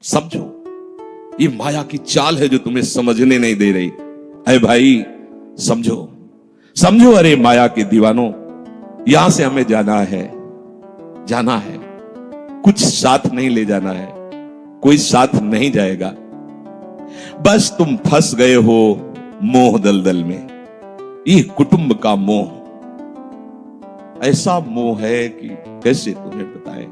समझो, ये माया की चाल है जो तुम्हें समझने नहीं दे रही। अरे भाई समझो, समझो, अरे माया के दीवानों, यहां से हमें जाना है, जाना है, कुछ साथ नहीं ले जाना है, कोई साथ नहीं जाएगा। बस तुम फंस गए हो मोह दलदल में। ये कुटुंब का मोह ऐसा मोह है कि कैसे तुम्हें बताएं।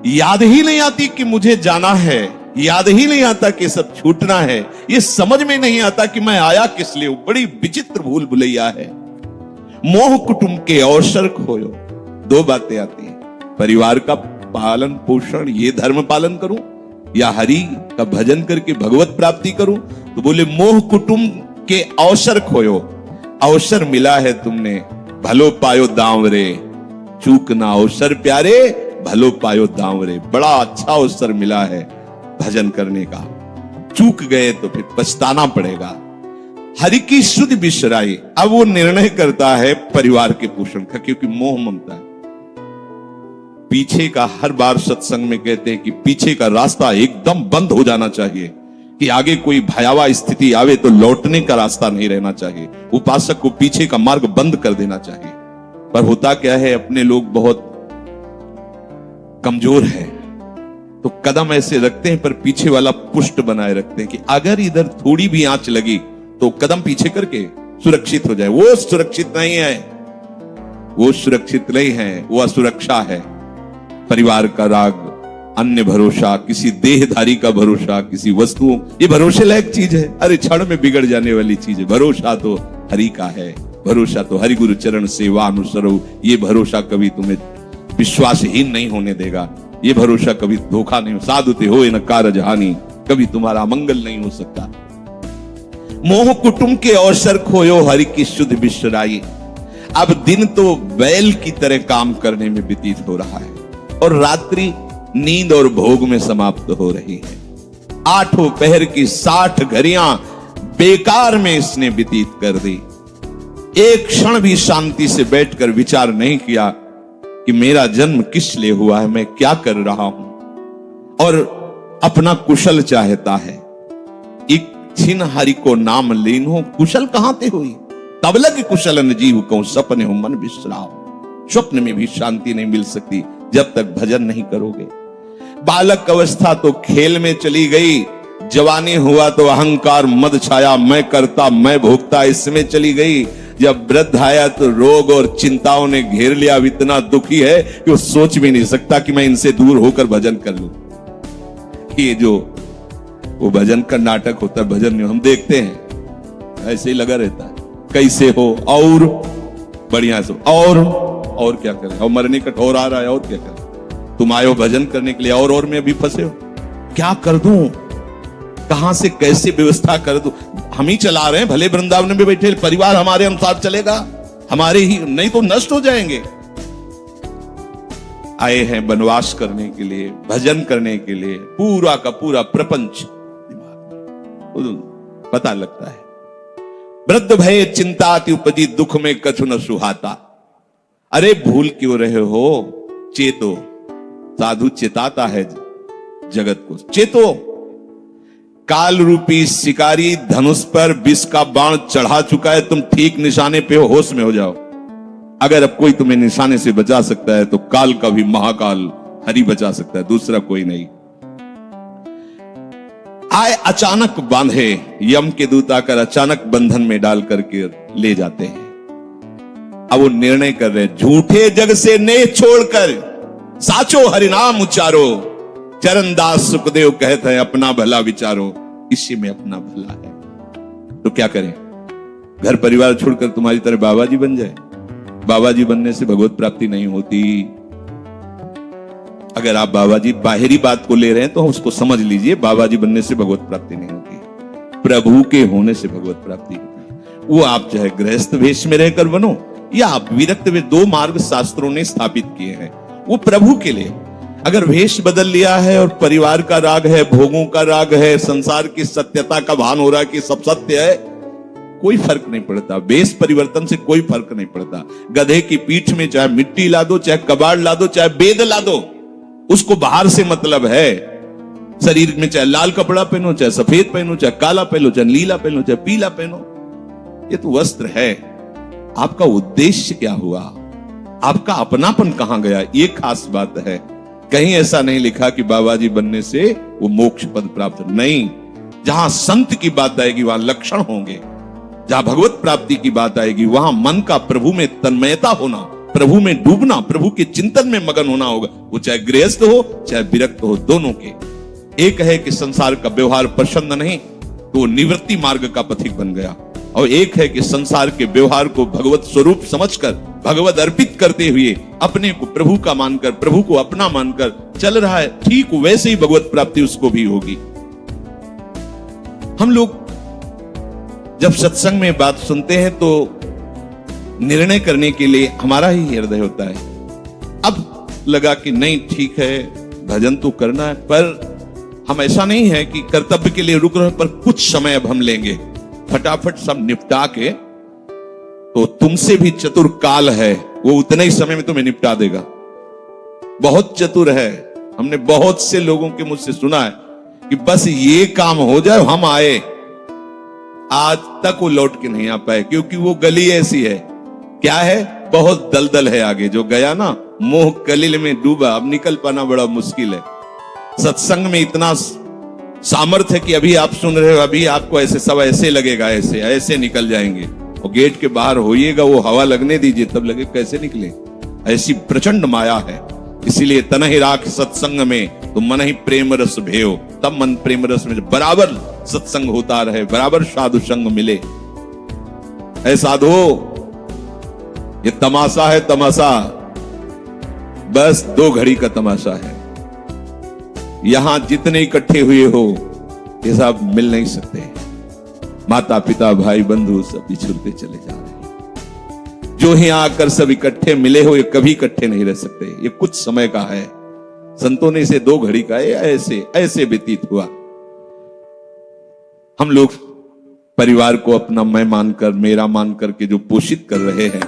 याद ही नहीं आती कि मुझे जाना है, याद ही नहीं आता कि सब छूटना है, ये समझ में नहीं आता कि मैं आया किस लिए। बड़ी विचित्र भूल भुलैया है। मोह कुटुंब के अवसर खोयो। दो बातें आती हैं, परिवार का पालन पोषण, ये धर्म पालन करूं या हरि का भजन करके भगवत प्राप्ति करूं। तो बोले मोह कुटुंब के अवसर खोयो। अवसर मिला है तुमने, भलो पायो दांव रे, चूकना अवसर प्यारे, भलो पायो दांव रे। बड़ा अच्छा अवसर मिला है भजन करने का, चूक गए तो फिर पछताना पड़ेगा। हरि की शुद्ध बिसराई। अब वो निर्णय करता है परिवार के पोषण का, क्योंकि मोह ममता है। पीछे का हर बार सत्संग में कहते हैं कि पीछे का रास्ता एकदम बंद हो जाना चाहिए, कि आगे कोई भयावह स्थिति आवे तो लौटने का रास्ता नहीं रहना चाहिए। उपासक को पीछे का मार्ग बंद कर देना चाहिए। पर होता क्या है, अपने लोग बहुत कमजोर हैं, तो कदम ऐसे रखते हैं पर पीछे वाला पुष्ट बनाए रखते हैं कि अगर इधर थोड़ी भी आंच लगी तो कदम पीछे करके सुरक्षित हो जाए। वो सुरक्षित नहीं है, वो सुरक्षित नहीं है, वो असुरक्षा है। परिवार का राग, अन्य भरोसा, किसी देहधारी का भरोसा, किसी वस्तुओं, ये भरोसे लायक चीज है, अरे क्षण में बिगड़ जाने वाली चीज है। भरोसा तो हरि का है, भरोसा तो हरि गुरु चरण सेवा अनुसरो। ये भरोसा कभी तुम्हें विश्वासहीन नहीं होने देगा, ये भरोसा कभी धोखा नहीं। साधुते हो न कारज हानि, कभी तुम्हारा मंगल नहीं हो सकता। मोह कुटुंब के अवसर खोयो, हरि की शुद्ध बिसराई। अब दिन तो बैल की तरह काम करने में व्यतीत हो रहा है और रात्रि नींद और भोग में समाप्त हो रही है। आठों पहर की 60 घड़ियां बेकार में इसने व्यतीत कर दी। एक क्षण भी शांति से बैठकर विचार नहीं किया कि मेरा जन्म किस लिए हुआ है, मैं क्या कर रहा हूं, और अपना कुशल चाहता है। एक छिन हरि को नाम लीन हो, कुशल कहां ते हुई, तब लग कुशल न जीव को, सपने हो मन बिसराओ। स्वप्न में भी शांति नहीं मिल सकती जब तक भजन नहीं करोगे। बालक अवस्था तो खेल में चली गई, जवानी हुआ तो अहंकार मद छाया, मैं करता मैं भोगता इसमें चली गई। जब वृद्ध आया तो रोग और चिंताओं ने घेर लिया। इतना दुखी है कि वो सोच भी नहीं सकता कि मैं इनसे दूर होकर भजन कर लूं। ये जो वो भजन का नाटक होता है, भजन में हम देखते हैं ऐसे ही लगा रहता है, कैसे हो और बढ़िया से, और क्या करें, और मरने का ठोर आ रहा है, और क्या करें। तुम आए हो भजन करने के लिए और में अभी फंसे हो। क्या कर दूं, कहां से कैसे व्यवस्था कर दूं। हम ही चला रहे हैं, भले वृंदावन में बैठे परिवार हमारे अनुसार चलेगा, हमारे ही, नहीं तो नष्ट हो जाएंगे। आए हैं वनवास करने के लिए, भजन करने के लिए, पूरा का पूरा प्रपंच दिमाग में पता लगता है। वृद्ध भय चिंता अति उपजी, दुख में कछु न सुहाता। अरे भूल क्यों रहे हो, चेतो। साधु चेताता है जगत को, चेतो। काल रूपी शिकारी धनुष पर विष का बाण चढ़ा चुका है, तुम ठीक निशाने पे हो, होश में हो जाओ। अगर अब कोई तुम्हें निशाने से बचा सकता है तो काल का भी महाकाल हरि बचा सकता है, दूसरा कोई नहीं। आए अचानक बांधे, यम के दूत आकर अचानक बंधन में डाल करके ले जाते हैं। अब वो निर्णय कर रहे, झूठे जग से नेह छोड़कर साचो हरिनाम उच्चारो। चरणदास सुखदेव कहते हैं अपना भला विचारो, इसी में अपना भला है। तो क्या करें, घर परिवार छोड़कर तुम्हारी तरह बाबा जी बन जाए। बाबा जी बनने से भगवत प्राप्ति नहीं होती। अगर आप बाबा जी बाहरी बात को ले रहे हैं तो उसको समझ लीजिए, बाबा जी बनने से भगवत प्राप्ति नहीं होती, प्रभु के होने से भगवत प्राप्ति होती है। वो आप चाहे गृहस्थ वेश में रहकर बनो या आप विरक्त वे, दो मार्ग शास्त्रों ने स्थापित किए हैं, वो प्रभु के लिए। अगर वेश बदल लिया है और परिवार का राग है, भोगों का राग है, संसार की सत्यता का भान हो रहा है कि सब सत्य है, कोई फर्क नहीं पड़ता। वेश परिवर्तन से कोई फर्क नहीं पड़ता। गधे की पीठ में चाहे मिट्टी ला दो, चाहे कबाड़ ला दो, चाहे बेद ला दो, उसको बाहर से मतलब है, शरीर में चाहे लाल कपड़ा पहनो, चाहे सफेद पहनो, चाहे काला पहनो, चाहे नीला पहनो, चाहे पीला पहनो, ये तो वस्त्र है। आपका उद्देश्य क्या हुआ? आपका अपनापन कहां गया? ये खास बात है। कहीं ऐसा नहीं लिखा कि बाबा जी बनने से वो मोक्ष पद प्राप्त, नहीं। जहां संत की बात आएगी वहां लक्षण होंगे। जहां भगवत प्राप्ति की बात आएगी वहां मन का प्रभु में तन्मयता होना, प्रभु में डूबना, प्रभु के चिंतन में मगन होना होगा। वो चाहे गृहस्थ हो चाहे विरक्त हो, दोनों के। एक है कि संसार का व्यवहार पसंद नहीं तो निवृत्ति मार्ग का पथिक बन गया, और एक है कि संसार के व्यवहार को भगवत स्वरूप समझकर, भगवत अर्पित करते हुए, अपने को प्रभु का मानकर, प्रभु को अपना मानकर चल रहा है, ठीक वैसे ही भगवत प्राप्ति उसको भी होगी। हम लोग जब सत्संग में बात सुनते हैं तो निर्णय करने के लिए हमारा ही हृदय होता है। अब लगा कि नहीं ठीक है, भजन तो करना है, पर हम ऐसा नहीं है कि कर्तव्य के लिए रुक रहे, पर कुछ समय अब हम लेंगे, फटाफट सब निपटा के। तो तुमसे भी चतुर काल है, वो उतने ही समय में तुम्हें निपटा देगा। बहुत चतुर है। हमने बहुत से लोगों के मुझसे सुना है कि बस ये काम हो जाए हम आए, आज तक वो लौट के नहीं आ पाए, क्योंकि वो गली ऐसी है। क्या है? बहुत दलदल है आगे। जो गया ना मोह कलिल में डूबा, अब निकल पाना बड़ा मुश्किल है। सत्संग में इतना सामर्थ्य है कि अभी आप सुन रहे हो, अभी आपको ऐसे सब ऐसे लगेगा, ऐसे ऐसे निकल जाएंगे, और गेट के बाहर होइएगा, वो हवा लगने दीजिए, तब लगे कैसे निकले। ऐसी प्रचंड माया है। इसीलिए तन ही राख सत्संग में तो मन ही प्रेम रस भेयो, तब मन प्रेम रस में बराबर सत्संग होता रहे, बराबर साधु संग मिले। ऐ साधो, ये तमाशा है, तमाशा बस 2 घड़ी का तमाशा है। यहां जितने इकट्ठे हुए हो ये सब मिल नहीं सकते। माता पिता भाई बंधु सब बिछुड़ते चले जा रहे हैं। जो ही आकर सब इकट्ठे मिले हो, ये कभी इकट्ठे नहीं रह सकते। ये कुछ समय का है। संतों ने इसे 2 घड़ी का ऐसे ऐसे व्यतीत हुआ। हम लोग परिवार को अपना मैं मानकर, मेरा मानकर के जो पोषित कर रहे हैं,